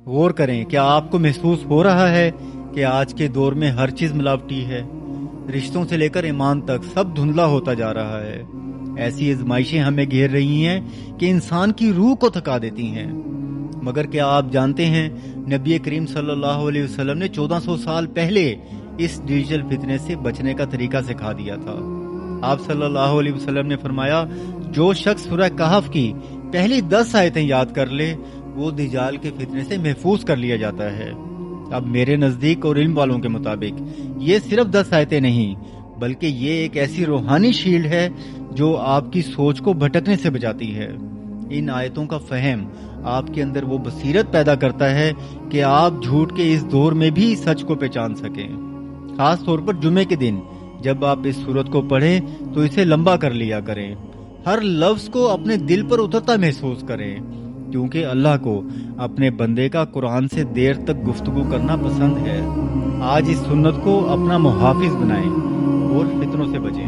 غور کریں، کیا آپ کو محسوس ہو رہا ہے کہ آج کے دور میں ہر چیز ملاوٹی ہے؟ رشتوں سے لے کر ایمان تک سب دھندلا ہوتا جا رہا ہے۔ ایسی آزمائشیں ہمیں گھیر رہی ہیں کہ انسان کی روح کو تھکا دیتی ہیں۔ مگر کیا آپ جانتے ہیں نبی کریم صلی اللہ علیہ وسلم نے 1400 سال پہلے اس ڈیجیٹل فتنے سے بچنے کا طریقہ سکھا دیا تھا۔ آپ صلی اللہ علیہ وسلم نے فرمایا، جو شخص سورہ کہف کی پہلی 10 آیتیں یاد کر لے وہ دجال کے فتنے سے محفوظ کر لیا جاتا ہے۔ اب میرے نزدیک اور علم والوں کے مطابق یہ صرف 10 آیتیں نہیں بلکہ یہ ایک ایسی روحانی شیلڈ ہے جو آپ کی سوچ کو بھٹکنے سے بچاتی ہے۔ ان آیتوں کا فہم آپ کے اندر وہ بصیرت پیدا کرتا ہے کہ آپ جھوٹ کے اس دور میں بھی سچ کو پہچان سکیں۔ خاص طور پر جمعے کے دن جب آپ اس سورت کو پڑھیں تو اسے لمبا کر لیا کریں، ہر لفظ کو اپنے دل پر اترتا محسوس کریں، کیونکہ اللہ کو اپنے بندے کا قرآن سے دیر تک گفتگو کرنا پسند ہے۔ آج اس سنت کو اپنا محافظ بنائیں اور فتنوں سے بچیں۔